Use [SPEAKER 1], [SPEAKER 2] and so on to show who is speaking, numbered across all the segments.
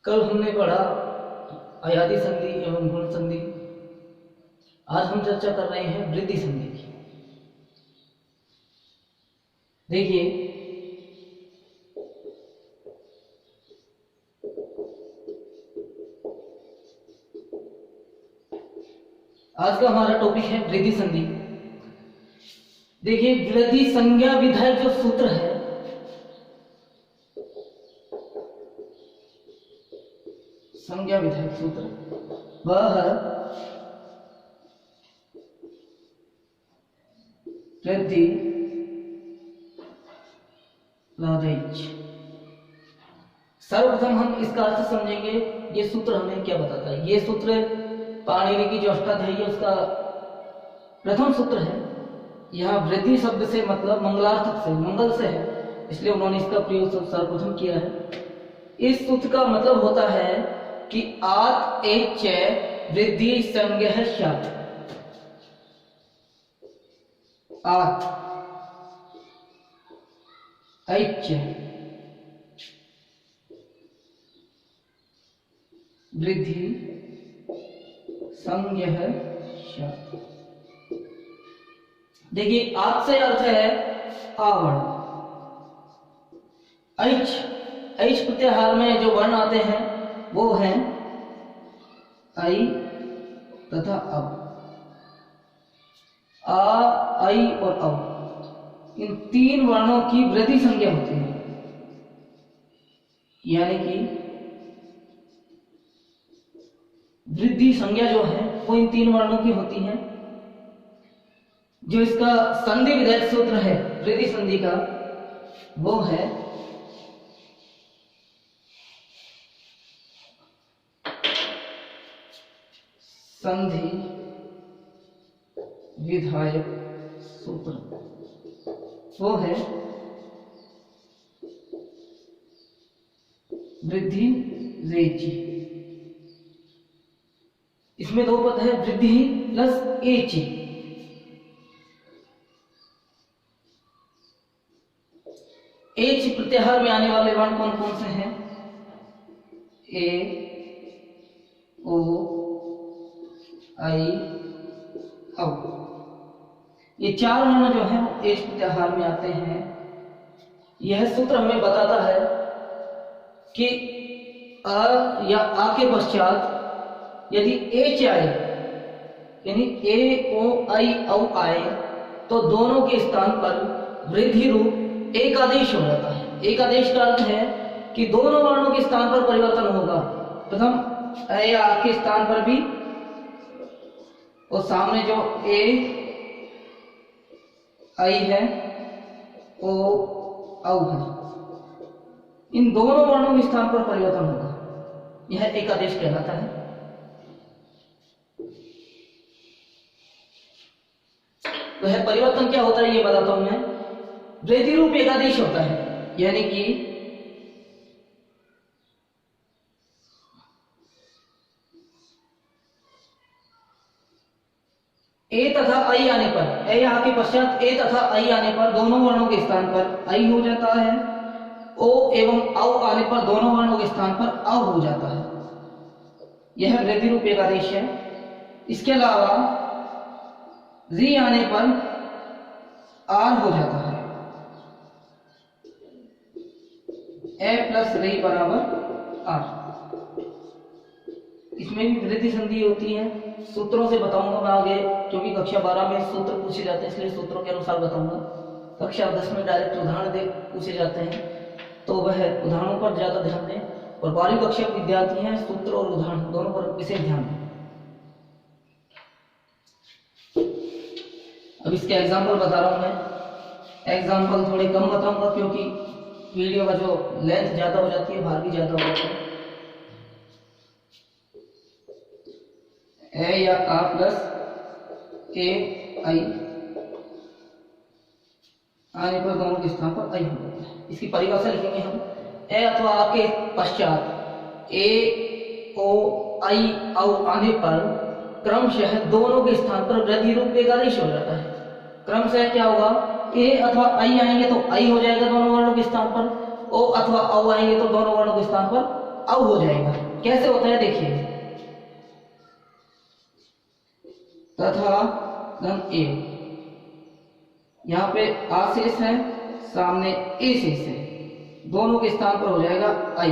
[SPEAKER 1] कल हमने पढ़ा अयादी संधि एवं गुण संधि। आज हम चर्चा कर रहे हैं वृद्धि संधि की। देखिए, आज का हमारा टॉपिक है वृद्धि संधि। देखिए, वृद्धि संज्ञा विधायक जो सूत्र है, संज्ञा विधायक सूत्र, वह वृद्धि लादैच। सर्वप्रथम हम इसका अर्थ समझेंगे। ये सूत्र हमें क्या बताता है? ये सूत्र पाणिनि की जो अष्टाध्यायी है उसका प्रथम सूत्र है। यहाँ वृद्धि शब्द से मतलब मंगलार्थ से, मंगल से है, इसलिए उन्होंने इसका प्रयोग सर्वप्रथम किया है। इस सूत्र का मतलब होता है कि आत एच वृद्धि संज्ञः स्यात्। आत एच वृद्धि संज्ञः स्यात्। देखिए, आत से अर्थ है आवर्ण। ऐच, ऐच प्रत्याहार में जो वर्ण आते हैं वो हैं ऐ तथा औ। आ, ऐ और औ, इन तीन वर्णों की वृद्धि संज्ञा होती है। यानी कि वृद्धि संज्ञा जो है वो इन तीन वर्णों की होती है। जो इसका संधि विधायक सूत्र है वृद्धि संधि का, वो है संधि विधायक सूत्र, वो है वृद्धि रेचि। इसमें दो पद है, वृद्धि प्लस एचि। एच प्रत्याहार में आने वाले वर्ण कौन कौन से हैं? ए, ओ, आई, औ। ये चार वर्ण जो हैं वो एच प्रत्याहार में आते हैं। यह सूत्र हमें बताता है कि अ या आ के पश्चात यदि एच आए, यानी ए, ओ, आई, औ आए, तो दोनों के स्थान पर वृद्धि रूप एक आदेश हो जाता है। एक आदेश का अर्थ है कि दोनों वर्णों के स्थान पर परिवर्तन होगा। प्रथम ए या आ के स्थान पर भी, और सामने जो ए, आई है, ओ, औ है, इन दोनों वर्णों के स्थान पर परिवर्तन होगा। यह एक आदेश कहलाता है। तो है परिवर्तन क्या होता है ये बताता हूं मैं। वृद्धि रूप एकादेश होता है, यानी कि ए तथा आई आने पर, ए यहाँ के पश्चात ए तथा आई आने पर दोनों वर्णों के स्थान पर आई हो जाता है। ओ एवं औ आने पर दोनों वर्णों के स्थान पर औ हो जाता है। यह वृद्धि रूप एकादेश है। इसके अलावा री आने पर आर हो जाता है। ए प्लस री बराबर आर। इसमें भी वृद्धि संधि होती है। सूत्रों से बताऊंगा मैं आगे, क्योंकि कक्षा 12 में सूत्र पूछे जाते हैं, इसलिए सूत्रों के अनुसार बताऊंगा। कक्षा 10 में डायरेक्ट उदाहरण दे पूछे जाते हैं, तो वह उदाहरणों पर ज्यादा ध्यान दें। और 12वीं कक्षा के विद्यार्थी हैं, सूत्र और उदाहरण दोनों पर विशेष ध्यान दें। अब इसके एग्जाम्पल बता रहा हूं मैं। एग्जाम्पल थोड़े कम बताऊंगा क्योंकि वीडियो का जो लेंथ ज्यादा हो जाती है, भार भी ज्यादा हो जाता है। ए या आ प्लस ए आई आने पर दोनों के स्थान पर आई हो जाता है। इसकी परिभाषा लिखेंगे हम। ए अथवा आ के पश्चात ए, ओ, आई, औ आने पर क्रमशः दोनों के स्थान पर वृद्धि रूप एकादेश हो जाता है। क्रमशः क्या होगा? ए अथवा आई आएंगे तो आई हो जाएगा दोनों वर्णों के स्थान पर, ओ अथवा औ आएंगे तो दोनों वर्णों के स्थान पर औ हो जाएगा। कैसे होता है देखिए, तथा धन एव, यहाँ पे आ शेष है, सामने ए शेष है, दोनों के स्थान पर हो जाएगा आई।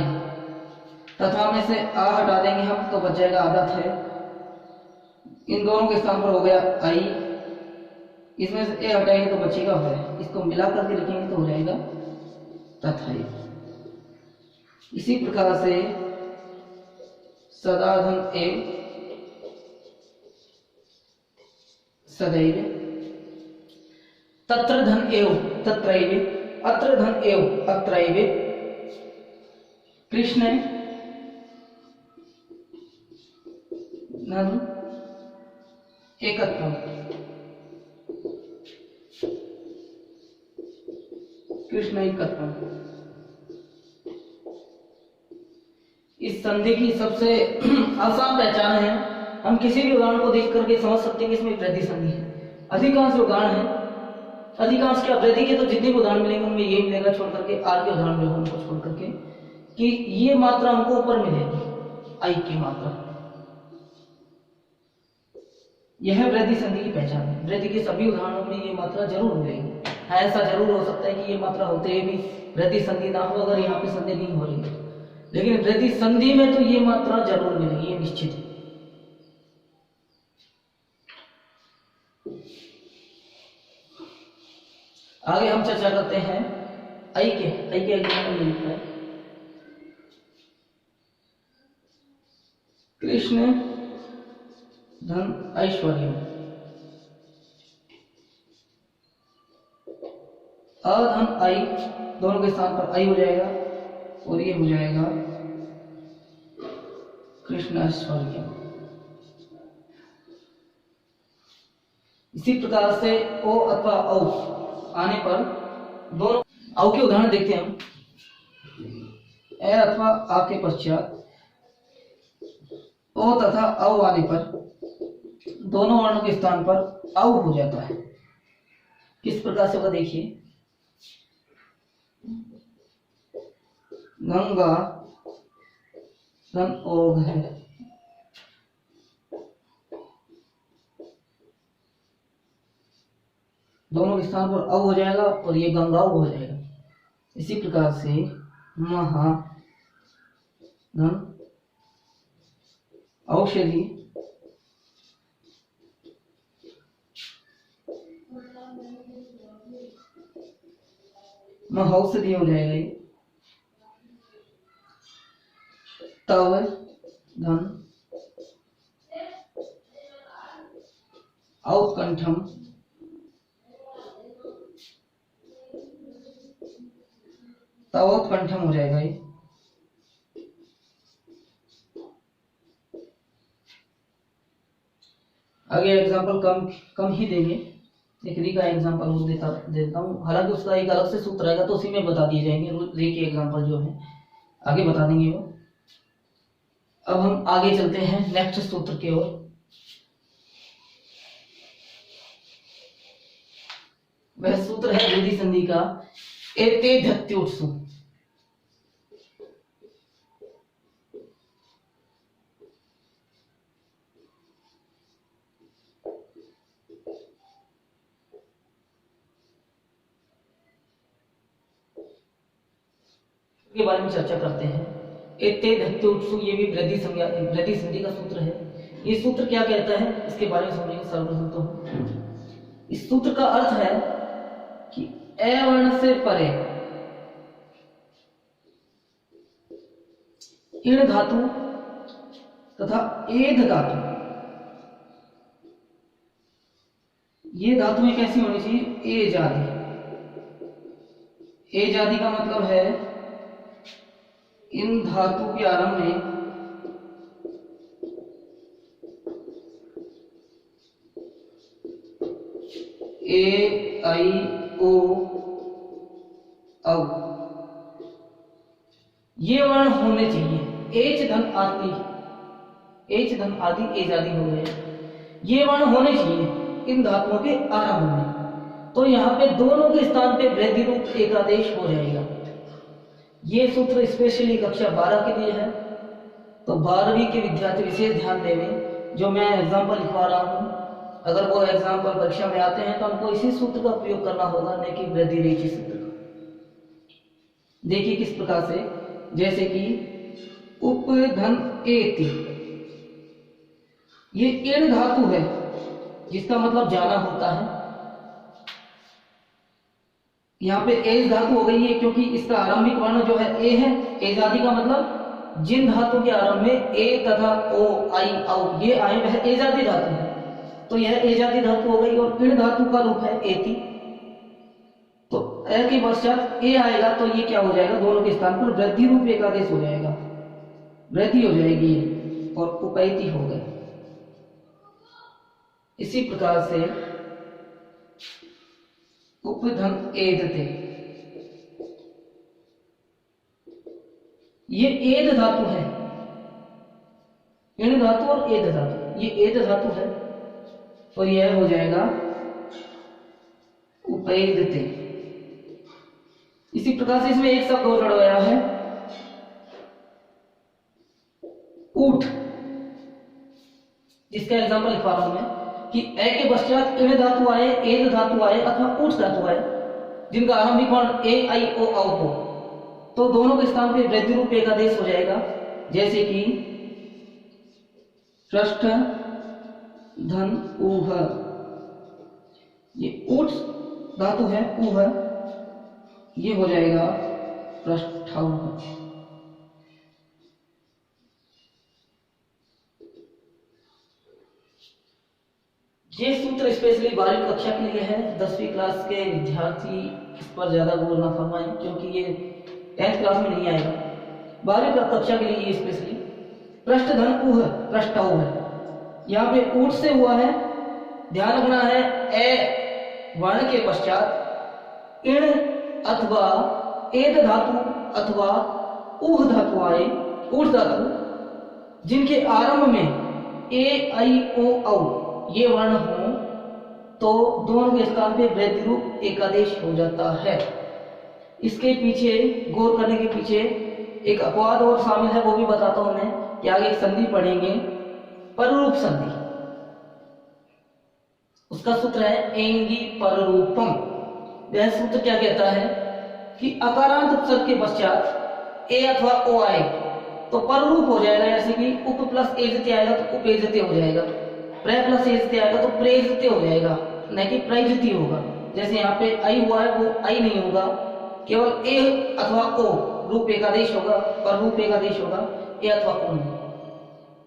[SPEAKER 1] तथा में से आ हटा देंगे हम तो बच जाएगा आदत है, इन दोनों के स्थान पर हो गया आई, इसमें से ए हटाएंगे तो बचेगा है, इसको मिला करके लिखेंगे तो हो जाएगा तथा। इसी प्रकार से सदा धन एव सदैव, तत्र धन एव तत्रैव, अत्र धन एव अत्रैव, कृष्ण धन एकत्वम, कृष्ण एकत्वम। इस संधि की सबसे आसान पहचान है, हम किसी भी उदाहरण को देख करके समझ सकते हैं कि इसमें वृद्धि संधि है। अधिकांश उदाहरण है, अधिकांश क्या वृद्धि के तो जितने भी उदाहरण मिलेंगे उनमें यही मिलेगा, छोड़ करके आर के उदाहरण मिलेगा उनको छोड़ करके, कि ये मात्रा हमको ऊपर मिलेगी आई की मात्रा। यह वृद्धि संधि की पहचान है। वृद्धि के सभी उदाहरणों में ये मात्रा जरूर मिलेगी। हाँ, ऐसा जरूर हो सकता है कि ये मात्रा होते हुए भी वृद्धि संधि ना हो, अगर यहाँ पे संधि नहीं हो रही है, लेकिन वृद्धि संधि में तो ये मात्रा जरूर मिलेगी, ये निश्चित है। आगे हम चर्चा करते हैं आई के एग्जाम्पल लिखा है, कृष्ण धन ऐश्वर्य, अधन आई, दोनों के स्थान पर आई हो जाएगा और ये हो जाएगा कृष्ण ऐश्वर्य। इसी प्रकार से ओ अथवा औ आने पर दोनों औ के उदाहरण देखते हैं हम। ए अथवा आ के पश्चात ओ तथा औ आने पर दोनों वर्णों के स्थान पर औ हो जाता है। किस प्रकार से होगा देखिए, गंगा धन ओघ है, दोनों के स्थान पर औ हो जाएगा और ये गंगाओ हो जाएगा। इसी प्रकार से महा धन औषधि, महौषधि हो जाएगा ये। तव धन औत्कंठम, तवोत्कंठम हो जाएगा ये। आगे एग्जांपल कम ही देंगे, एक री का एग्जांपल देता हूँ, हालांकि उसका एक अलग से सूत्र आएगा तो उसी में बता दिए जाएंगे, री के एग्जांपल जो है आगे बता देंगे वो। अब हम आगे चलते हैं नेक्स्ट सूत्र की ओर। वह सूत्र है वृद्धि संधि का, एते धत्युत्सु। के बारे में चर्चा करते हैं। एते धत्युत्सु, ये भी वृद्धि संधि का सूत्र है। ये सूत्र क्या कहता है इसके बारे में समझेंगे सर्वप्रथम तो। इस सूत्र का अर्थ है कि ए वर्ण से परे इण धातु तथा एध धातु, ये धातुएं कैसी होनी चाहिए, ए जाति। ए जाति का मतलब है इन धातु के आरंभ में ए आई ओ औ ये वर्ण होने चाहिए। एच धन आदि, एच धन आदि एज आदि हो गए, ये वर्ण होने चाहिए इन धातुओं के आरंभ में। तो यहाँ पे दोनों के स्थान पे वृद्धि रूप एकादेश हो जाएगा। ये सूत्र स्पेशली कक्षा 12 के लिए है, तो 12वीं के विद्यार्थी विशेष ध्यान देवें। जो मैं एग्जाम्पल लिखवा रहा हूँ, अगर वो एग्जाम्पल परीक्षा में आते हैं तो हमको इसी सूत्र का प्रयोग करना होगा, न कि वृद्धि रेखी सूत्र का। देखिए किस प्रकार से, जैसे कि उपधन एति, ये एण धातु है जिसका मतलब जाना होता है। यहाँ पे एज धातु हो गई है क्योंकि इसका आरंभिक वर्ण जो है ए है। एज आदि का मतलब जिन धातु के आरंभ में ए तथा ओ, आई, औ ये आए वह एजादी धातु है, तो यह एजादी धातु हो गई। और इण धातु का रूप है एति, तो ए के पश्चात ए आएगा तो ये क्या हो जाएगा, दोनों के स्थान पर वृद्धि रूप एकादेश हो जाएगा, वृद्धि हो जाएगी ये, और उपैति हो गए। इसी प्रकार से उपधन एदते, ये एद धातु है, इण धातु और एद धातु, ये एद धातु है, और यह हो जाएगा उपैदते। इसी प्रकार से इसमें एक शब्द और जुड़ा है, ऊठ, जिसका एग्जाम्पल लिखवा रहा हूं मैं कि ए के पश्चात इण धातु आए, एद धातु आए अथवा ऊठ धातु आए, जिनका आरंभिक वर्ण ए, आई, ओ, औ हो, तो दोनों के स्थान पे वृद्धि रूप एकादेश हो जाएगा। जैसे कि पृष्ठ धन ऊह, ये ऊठ धातु है, ऊह, ये हो जाएगा पृष्ठौह। ये सूत्र स्पेशली 12वीं कक्षा के लिए है। 10वीं क्लास के विद्यार्थी इस पर ज्यादा गौर ना फरमाएं क्योंकि ये 10th क्लास में नहीं आएगा। 12वीं कक्षा के लिए ये स्पेशली पृष्ठ धन ऊह, पृष्ठौह है। यहाँ पे ऊठ से हुआ है, ध्यान रखना है ए वर्ण के पश्चात इण अथवा एद धातु अथवा ऊह धातु आए, ऊठ धातु जिनके आरंभ में ए, आई, ओ, औ ये वर्ण हो, तो दोनों के स्थान पे वृद्धि रूप एकादेश हो जाता है। इसके पीछे गौर करने के पीछे एक अपवाद और शामिल है, वो भी बताता हूं मैं कि आगे एक संधि पढ़ेंगे, पररूप संधि। उसका सूत्र है एंगी पररूपम। यह सूत्र क्या कहता है कि अकारांत उपसर्ग के पश्चात ए अथवा ओ आए तो पररूप हो जाएगा। जैसे कि उप प्लस एजते आएगा तो उपेजते हो जाएगा, प्र प्लस एजते आएगा तो प्रेजते हो जाएगा, न कि प्रैजति होगा। जैसे यहाँ पे आई हुआ है वो आई नहीं होगा, केवल ए अथवा ओ रूप एकादेश होगा, पर रूप एकादेश होगा, ए अथवा ओ नहीं।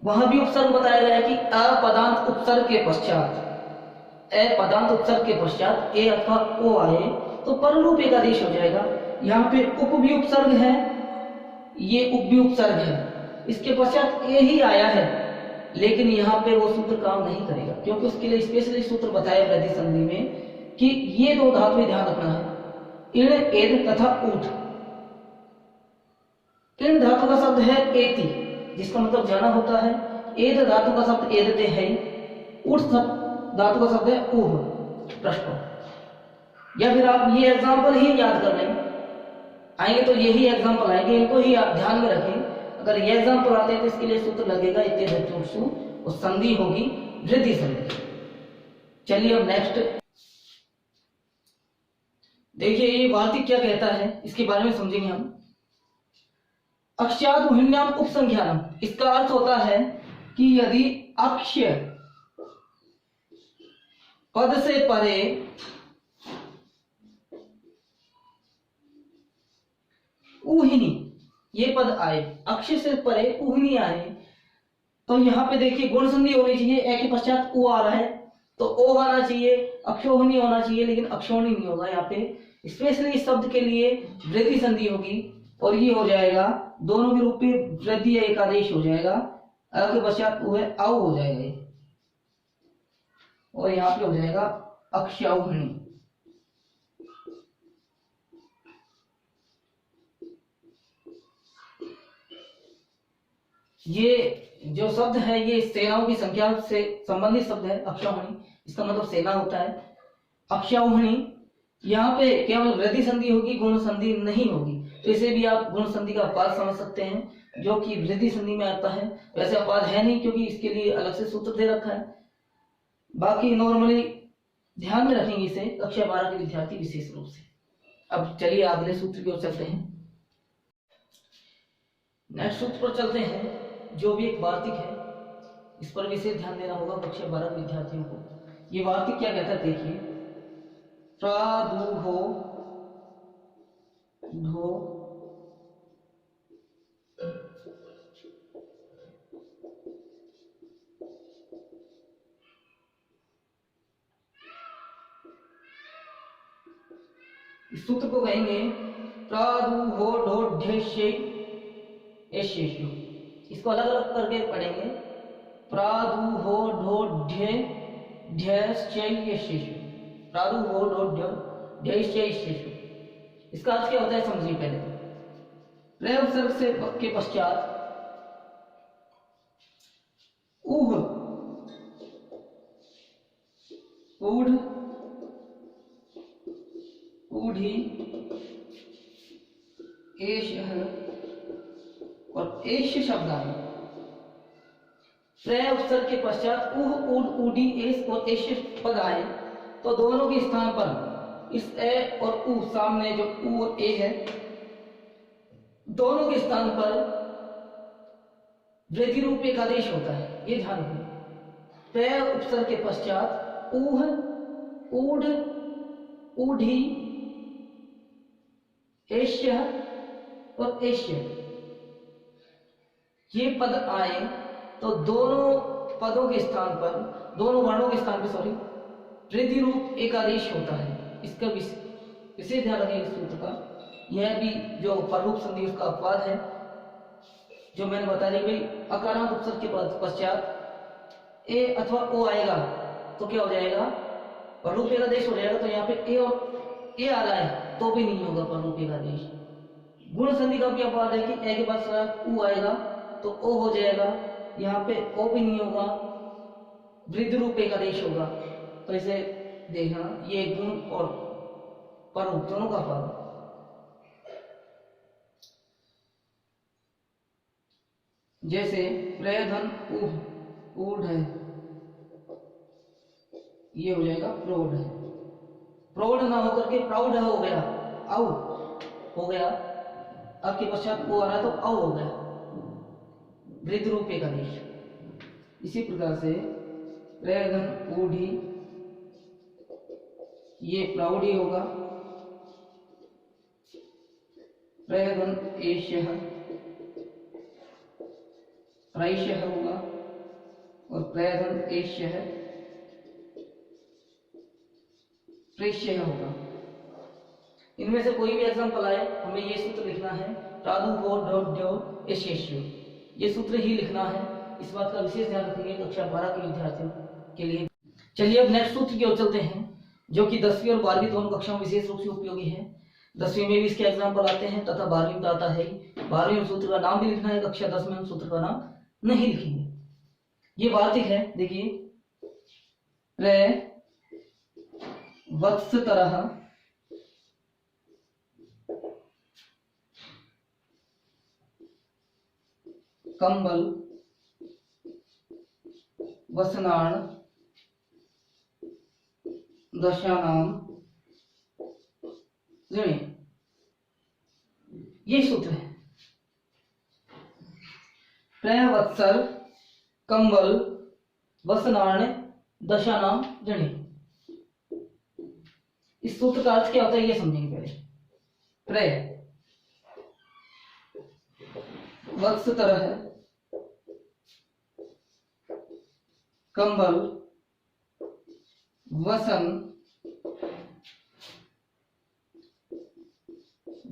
[SPEAKER 1] वहां भी उपसर्ग बताया गया है कि अपदांत उपसर्ग के पश्चात, अपदांत उपसर्ग के पश्चात ए अथवा ओ आए तो पर रूप एकादेश हो जाएगा। यहाँ पे उप भी उपसर्ग है, ये उप भी उपसर्ग है, इसके पश्चात ए ही आया है, लेकिन यहाँ पे वो सूत्र काम नहीं करेगा क्योंकि उसके लिए स्पेशली सूत्र बताया वृद्धि संधि में कि ये दो धातुएं ध्यान रखना है, इण, एद तथा ऊठ। इण धातु का शब्द है एति, जिसका मतलब जाना होता है। एद धातु का शब्द एदते है, ऊठ धातु का शब्द है ऊह, पृष्ठ। या फिर आप ये एग्जाम्पल ही याद कर लें, आएंगे तो यही एग्जाम्पल आएंगे, इनको ही आप ध्यान में रखें। अगर ये एग्जाम्पल आते हैं तो इसके लिए सूत्र लगेगा इत्येतत्सु, और संधि होगी वृद्धि संधि। चलिए अब नेक्स्ट देखिए, ये वार्तिक क्या कहता है इसके बारे में समझेंगे हम। अक्षात उहिन्याम उपसंख्यानम, इसका अर्थ होता है कि यदि अक्ष्य पद से परे ऊहिनी ये पद आए, अक्षय से परे ऊहिनी आए, तो यहाँ पे देखिए गुण संधि होनी चाहिए। ए के पश्चात ऊ आ रहा है तो ओ आना चाहिए, अक्षोहिणी होना चाहिए, लेकिन अक्षोहिणी नहीं होगा। यहाँ पे स्पेशली इस शब्द के लिए वृद्धि संधि होगी और ये हो जाएगा दोनों के रूप में वृद्धि एकादेश हो जाएगा। अ के पश्चात ऊ है, औ हो जाएगा ये, और यहाँ पे हो जाएगा अक्षौहिणी। ये जो शब्द है ये सेनाओं की संख्या से संबंधित शब्द है अक्षौहिणी, इसका मतलब सेना होता है। अक्षौहिणी यहाँ पे केवल वृद्धि संधि होगी, गुण संधि नहीं होगी। तो इसे भी आप गुण संधि का अपवाद समझ सकते हैं, जो कि वृद्धि संधि में आता है। वैसे अपवाद है नहीं, क्योंकि इसके लिए अलग से सूत्र दे रखा है। बाकी नॉर्मली ध्यान में रखेंगे इसे कक्षा 12 के विद्यार्थी विशेष रूप से। अब चलिए अगले सूत्र की ओर चलते हैं। नेक्स्ट सूत्र पर चलते हैं, जो भी एक वार्तिक है। इस पर विशेष ध्यान देना होगा कक्षा 12 के विद्यार्थियों को। ये वार्तिक क्या कहता है देखिए, प्रादुर्भो ढो इस सूत्र को कहेंगे प्रादुर्भो ढोढ्यश्य। इसको अलग अलग करके पढ़ेंगे, प्रादुर्भो ढोढ्य ढ्यश्य। प्रादुर्भो ढोढ्य ढ्यश्य। इसका अर्थ क्या होता है समझिए पहले तो। प्र उपसर्ग से के पश्चात ऊह, ऊढ़, ऊढ़ी, एषः और एष्य शब्द आए। प्र उपसर्ग के पश्चात ऊह, ऊढ़, ऊढ़ी, एष और एष्य पद आए तो दोनों के स्थान पर इस ए और ऊ, सामने जो ऊ और ए है, दोनों के स्थान पर वृद्धि रूप एक आदेश होता है। ये ध्यान रखिए, प्र उपसर्ग के पश्चात ऊह, ऊढ़, ऊढ़ी, एष्य और एष्य ये पद आए तो दोनों पदों के स्थान पर, दोनों वर्णों के स्थान पर वृद्धि रूप एक आदेश होता है। इसका विशेष ध्यान रखें इस सूत्र का। यह भी जो पररूप संधि उसका अपवाद है, जो मैंने बता दी भाई। अकारांत उपसर्ग के पश्चात ए अथवा ओ आएगा तो क्या हो जाएगा, पररूप एक आदेश हो जाएगा। तो यहाँ पे ए और ए आ रहा है तो भी नहीं होगा पररूप एक आदेश। गुण संधि का भी अपवाद है कि ए के पास ऊ आएगा तो ओ हो जाएगा, यहाँ पे ओ भी नहीं होगा, वृद्धि रूप एक आदेश होगा। तो इसे देखना, ये गुण और पररूप दोनों का अपवाद है। जैसे प्रधन ऊह, ऊढ़ है, ये हो जाएगा प्रौढ़ है। प्रौढ़ ना होकर के प्रौढ़ हो गया, औ हो गया। अब के पश्चात ओ आ रहा तो औ हो गया, वृद्धि रूप एक आदेश। इसी प्रकार से प्रधन ऊढ़ी, ये प्रौढ़ी होगा। प्रधन एष्यः, प्रैष्यः होगा। और प्रधन एष्यः, प्रेष्यः होगा। इनमें से कोई भी एग्जाम्पल आए, हमें ये सूत्र लिखना है, प्रादुर्भो ढोढ्यो एष्येष्यो। ये सूत्र ही लिखना है। इस बात का विशेष ध्यान रखेंगे कक्षा 12 के विद्यार्थियों के लिए। चलिए अब नेक्स्ट सूत्र की ओर चलते हैं, जो कि 10वीं और 12वीं दोनों कक्षाओं में विशेष रूप से उपयोगी है। 10वीं में भी इसके एग्जाम्पल आते हैं तथा 12वीं में आता है। 12वीं में सूत्र का नाम भी लिखना है, कक्षा 10 में हम सूत्र का नाम नहीं लिखेंगे। ये वार्तिक है, देखिए, प्र वत्स तरह कंबल वसनान दशानाम ऋणे। ये सूत्र है, प्रवत्सर कंबल वसनान दशानाम ऋणे। इस सूत्र का अर्थ क्या होता है ये समझेंगे पहले। प्र वत्स तरह है, कंबल वसन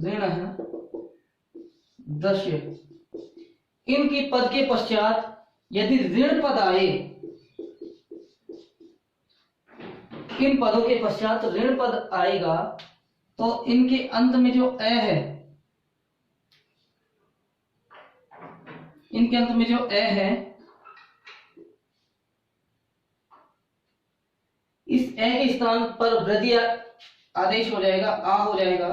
[SPEAKER 1] ऋण दश्य। इनकी पद के पश्चात यदि ऋण पद आए, इन पदों के पश्चात ऋण पद आएगा तो इनके अंत में जो ए है, इनके अंत में जो ए है, इस ए के स्थान पर वृद्धि आदेश हो जाएगा, आ हो जाएगा।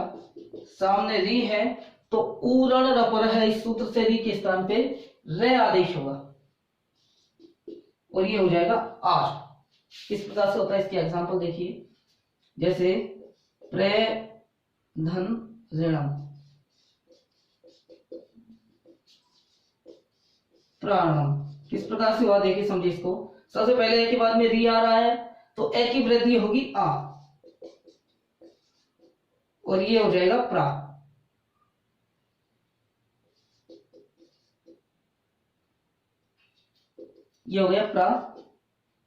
[SPEAKER 1] सामने री है तो उरण रपर है, इस सूत्र से री के स्थान पे रे आदेश होगा और ये हो जाएगा आर। किस प्रकार से होता है इसके एग्जांपल देखिए, जैसे प्रे धन ऋणम प्राणम, किस प्रकार से हुआ देखिए, समझिए इसको। सबसे पहले एक के बाद में री आ रहा है तो ए की वृद्धि होगी आ और ये हो जाएगा प्रा। ये हो गया प्रा,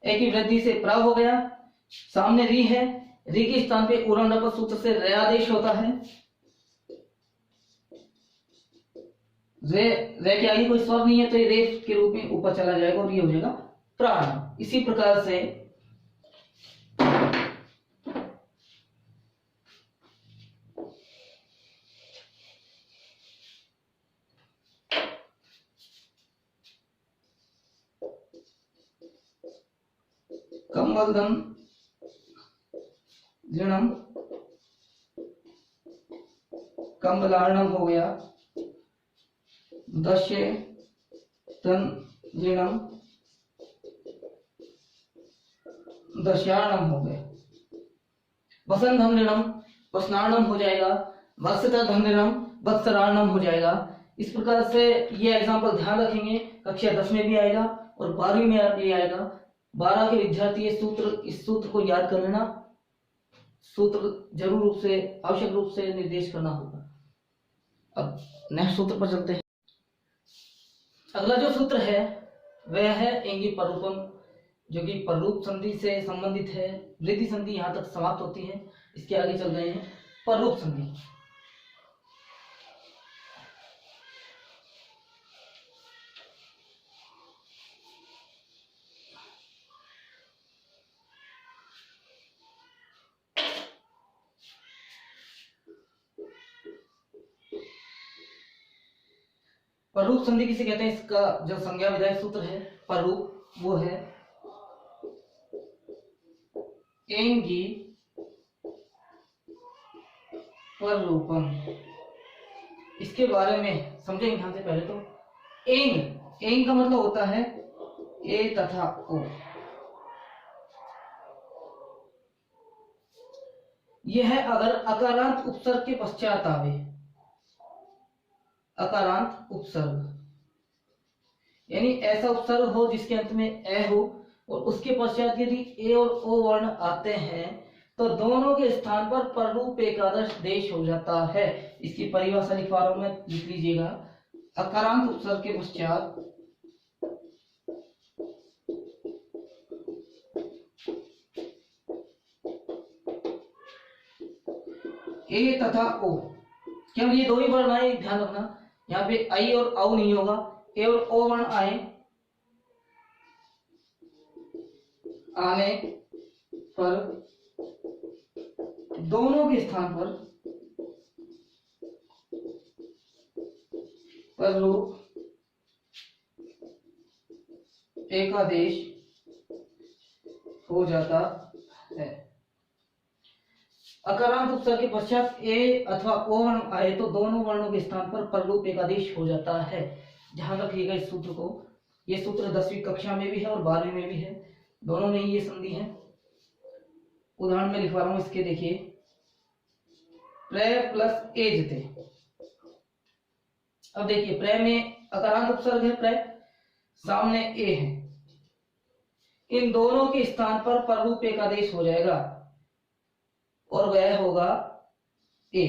[SPEAKER 1] ए की वृद्धि से प्रा हो गया, सामने री है, री के स्थान पे उरण रपर सूत्र से रे आदेश होता है, रे के आगे कोई स्वर नहीं है तो ये रे के रूप में ऊपर चला जाएगा और ये हो जाएगा प्राण। इसी प्रकार से कमलधन ऋणम कमलार्णम हो गया, दशे धन ऋणम दशार्णम हो गया, वसन धन ऋणम वसनार्णम हो जाएगा, वत्सता धन ऋणम वत्सरार्णम हो जाएगा। इस प्रकार से ये एग्जाम्पल ध्यान रखेंगे, कक्षा 10 में भी आएगा और 12वीं में भी आएगा। 12 के विद्यार्थी इस सूत्र को याद कर लेना, सूत्र जरूर रूप से आवश्यक रूप से निर्देश करना होगा। अब नेक्स्ट सूत्र पर चलते हैं। अगला जो सूत्र है वह है एंगी पररूपम, जो कि पररूप संधि से संबंधित है। वृद्धि संधि यहाँ तक समाप्त होती है, इसके आगे चल रहे हैं पररूप संधि। पररूप संधि किसे कहते हैं, इसका जो संज्ञा विधायक सूत्र है पररूप, वो है एंगी पररूपम। इसके बारे में समझेंगे ध्यान से। पहले तो एंग का मतलब होता है ए तथा ओ। यह है अगर अकारांत उपसर्ग के पश्चात आवे, अकारांत उपसर्ग यानी ऐसा उपसर्ग हो जिसके अंत में ए हो और उसके पश्चात यदि ए और ओ वर्ण आते हैं तो दोनों के स्थान पर पररूप एकादश देश हो जाता है। इसकी परिभाषा लिखवारों में लिख लीजिएगा, अकारांत उपसर्ग के पश्चात ए तथा ओ, केवल ये दो ही वर्ण आए, ध्यान रखना, यहाँ पे आई और औ नहीं होगा, ए और ओ वर्ण आने पर दोनों के स्थान पर पररूप एकादेश हो जाता है। अकारांत उपसर्ग के पश्चात ए अथवा ओ वर्ण आए तो दोनों वर्णों के स्थान पर पररूप एकादेश हो जाता है। ध्यान रखिएगा इस सूत्र को। ये सूत्र 10वीं कक्षा में भी है और 12वीं में भी है, दोनों में ही ये संधि है। उदाहरण में लिखवा रहा हूं इसके, देखिए प्रे प्लस एजते। अब देखिए प्रे में अकारांत उपसर्ग है प्रे, सामने ए है, इन दोनों के स्थान पर पररूप एकादेश हो जाएगा और वह होगा ए।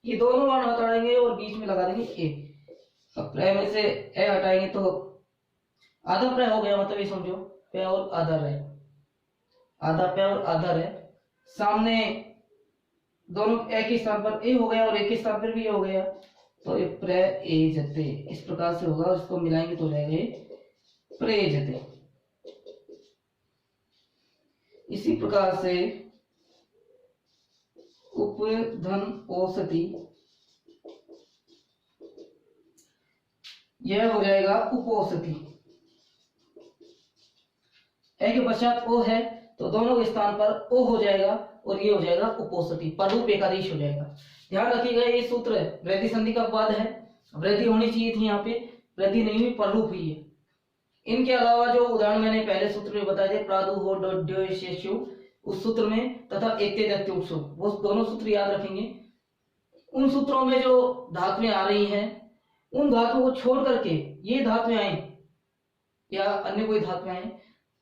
[SPEAKER 1] ये दोनों वर्ण हटाएंगे और बीच में लगा देंगे ए। अब प्रे में से ए हटाएंगे तो आधा प्रे हो गया, मतलब ये समझो पे और आधा रे, आधा पे और आधा रे, सामने दोनों एक ही स्थान पर ए हो गया और एक ही स्थान पर भी हो गया, तो ये प्रे ए जते इस प्रकार से होगा। उसको मिलाएंगे तो हो जाएगा प्रे जते। इसी प्रकार से उपधन औसति, यह हो जाएगा उपौसति। ए के पश्चात ओ है तो दोनों के स्थान पर ओ हो जाएगा और ये हो जाएगा उपोष्टि, पररूप एकादेश हो जाएगा। ध्यान रखिएगा ये सूत्र वृद्धि संधि का पद है, वृद्धि होनी चाहिए थी, यहाँ पे वृद्धि नहीं हुई, पररूप हुई है। इनके अलावा जो उदाहरण मैंने पहले सूत्र में बताए थे, प्रादु हो डो उस सूत्र में तथा एत्य वो दोनों सूत्र याद रखेंगे। उन सूत्रों में जो धातुएं आ रही हैं उन धातुओं को छोड़ करके ये धातुएं आए या अन्य कोई धातुएं आए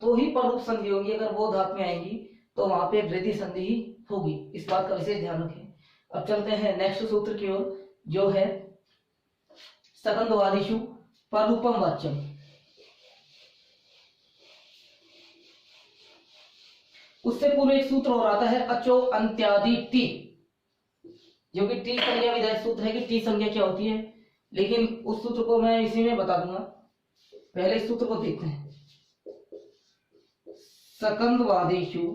[SPEAKER 1] तो ही पररूप संधि होगी। अगर वो धातुएं आएंगी तो वहां पे वृद्धि संधि ही होगी, इस बात का विशेष ध्यान रखें। अब चलते हैं नेक्स्ट सूत्र की ओर, जो है सकंदवादिषु पररूपम वाच्यम। उससे पूर्व एक सूत्र और आता है अचो अंत्यादि टी, जो कि टी संज्ञा विधायक सूत्र है कि टी संज्ञा क्या होती है, लेकिन उस सूत्र को मैं इसी में बता दूंगा। पहले इस सूत्र को देखते हैं। सकंदवादिषु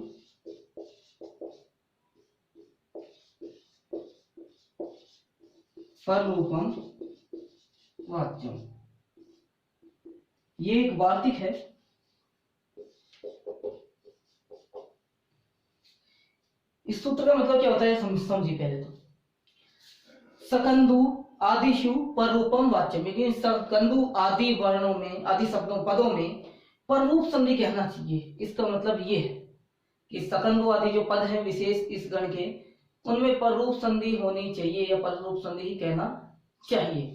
[SPEAKER 1] पररूपम वाच्यम, ये एक वार्तिक है। इस सूत्र का मतलब क्या होता है समझिए पहले तो। सकंदु आदिशु पररूपम वाच्यम, लेकिन सकंदु आदि वर्णों में, आदि शब्दों पदों में पररूप संधि कहना चाहिए। इसका मतलब ये है कि सकंदु आदि जो पद हैं विशेष इस गण के, उनमें पररूप संधि होनी चाहिए या पररूप संधि ही कहना चाहिए।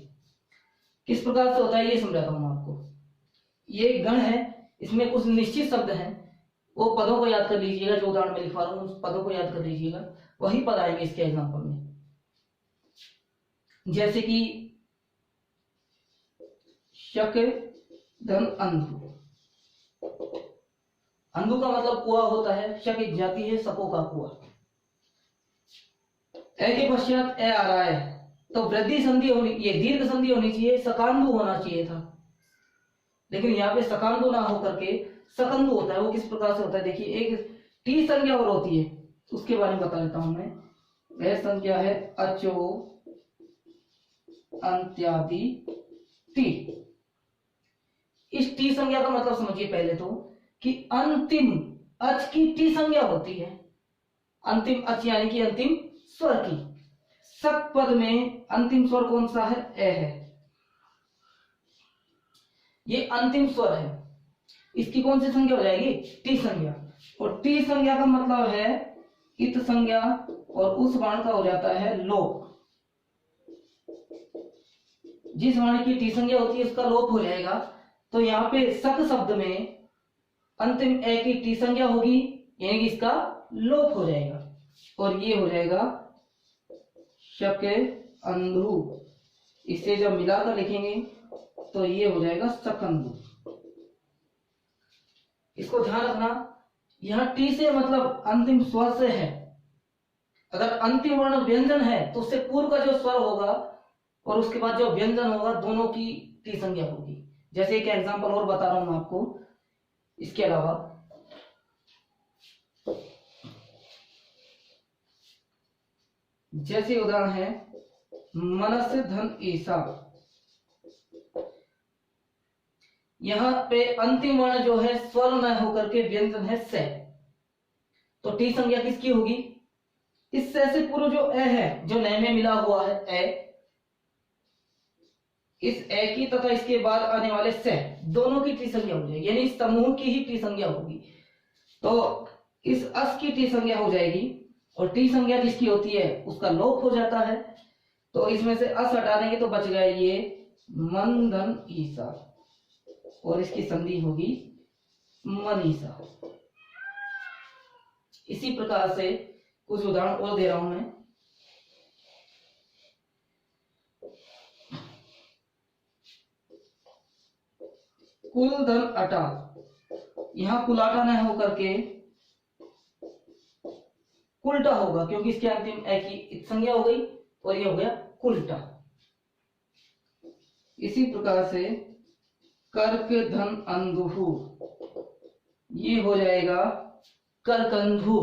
[SPEAKER 1] किस प्रकार से होता है ये समझाता हूं आपको। ये एक गण है, इसमें कुछ निश्चित शब्द हैं, वो पदों को याद कर लीजिएगा, जो उदाहरण में लिखवा रहा हूं उस पदों को याद कर लीजिएगा, वही पद आएंगे इसके एग्जाम्पल में। जैसे कि शक धन अंधु, अंधु का मतलब कुआ होता है, शक एक जाति है सपो का कुआ। ए के पश्चात ए आ रहा है तो वृद्धि संधि होनी, ये दीर्घ संधि होनी चाहिए, सकांदु होना चाहिए था, लेकिन यहाँ पे सकांदु ना होकर के सकंदु होता है। वो किस प्रकार से होता है देखिए, एक टी संज्ञा और होती है, उसके बारे में बता देता हूं मैं। वह संज्ञा है अचो अंत्यादि टी। इस टी संज्ञा का मतलब समझिए पहले तो कि अंतिम अच की टी संज्ञा होती है, अंतिम अच यानी कि अंतिम स्वर की। सक पद में अंतिम स्वर कौन सा है? ए है, ये अंतिम स्वर है, इसकी कौन सी संज्ञा हो जाएगी? टी संज्ञा। और टी संज्ञा का मतलब है इत संज्ञा और उस वर्ण का हो जाता है लोप। जिस वर्ण की टी संज्ञा होती है उसका लोप हो जाएगा, तो यहाँ पे सक शब्द में अंतिम ए की टी संज्ञा होगी, यानी कि इसका लोप हो जाएगा और ये हो जाएगा शक अंधु। इसे जब मिलाकर लिखेंगे तो ये हो जाएगा सकंदु। इसको ध्यान रखना, यहां टी से मतलब अंतिम स्वर से है। अगर अंतिम वर्ण व्यंजन है तो उससे पूर्व का जो स्वर होगा और उसके बाद जो व्यंजन होगा दोनों की टी संज्ञा होगी। जैसे एक एग्जांपल और बता रहा हूं मैं आपको इसके अलावा। जैसे उदाहरण है मनस धन ईसा, यहां पे अंतिम वर्ण जो है स्वर न होकर के व्यंजन है से, तो टी संज्ञा किसकी होगी? इस से पूर्व जो ए है, जो नए में मिला हुआ है ए, इस ए की तथा इसके बाद आने वाले से, दोनों की टी संज्ञा हो जाएगी, यानी इस समूह की ही टी संज्ञा होगी। तो इस अस की टी संज्ञा हो जाएगी और टी संज्ञा जिसकी होती है उसका लोप हो जाता है। तो इसमें से अस हटा देंगे तो बच गया ये मन धन ईसा और इसकी संधि होगी मनीषा। इसी प्रकार से कुछ उदाहरण और दे रहा हूं मैं। कुल धन अटा, यहां कुलाटा न होकर के कुलटा होगा, क्योंकि इसके अंतिम ए की संज्ञा हो गई और ये हो गया कुलटा। इसी प्रकार से कर्क धन अंधु, ये हो जाएगा करकंधु।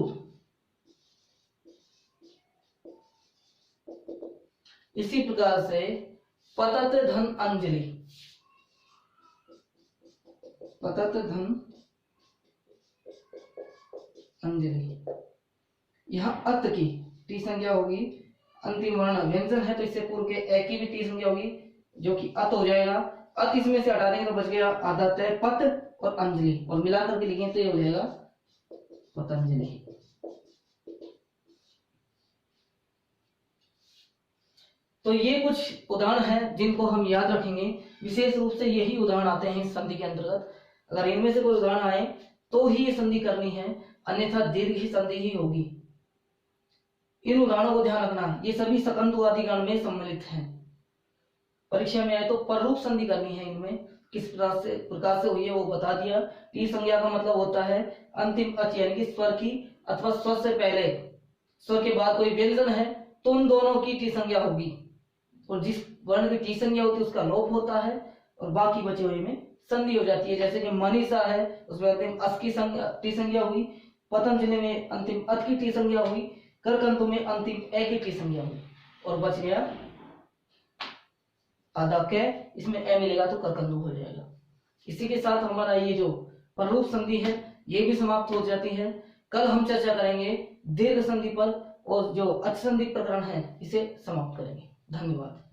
[SPEAKER 1] इसी प्रकार से पतत धन अंजलि, पतत धन अंजलि। यहाँ अत की टी संज्ञा होगी, अंतिम वर्ण व्यंजन है तो इससे पूर्व के ए की भी टी संज्ञा होगी जो कि अत हो जाएगा। अत इसमें से हटा देंगे तो बच गया आधा तय पत और अंजलि, और मिलाकर के लिखें तो ये हो जाएगा पतंजलि। तो ये कुछ उदाहरण हैं जिनको हम याद रखेंगे। विशेष रूप से यही उदाहरण आते हैं इस संधि के अंतर्गत। अगर इनमें से कोई उदाहरण आए तो ही ये संधि करनी है, अन्यथा दीर्घ ही संधि ही होगी। इन उदाहरणों को ध्यान रखना, ये सभी सकंदु आदि गण में सम्मिलित हैं। परीक्षा में आए तो पररूप संधि करनी है, इनमें किस प्रकार से हुई है वो बता दिया। टी संज्ञा का मतलब होता है अंतिम अच यानी कि स्वर की अथवा स्वर से पहले स्वर के बाद कोई व्यंजन है तो उन दोनों की टी संज्ञा होगी, और जिस वर्ण की टी संज्ञा होती है उसका लोप होता है और बाकी बचे हुए में संधि हो जाती है। जैसे कि मनीषा है उसमें अंतिम अस की टी संज्ञा हुई, पतंजलि में अंतिम अत की टी संज्ञा हुई, करकंतु में अंतिम ए की टी संज्ञा हुई, और बच गया आधा के, इसमें ए मिलेगा तो करकंदु हो जाएगा। इसी के साथ हमारा ये जो पररूप संधि है ये भी समाप्त हो जाती है। कल हम चर्चा करेंगे दीर्घ संधि पर, और जो अच संधि प्रकरण है इसे समाप्त करेंगे। धन्यवाद।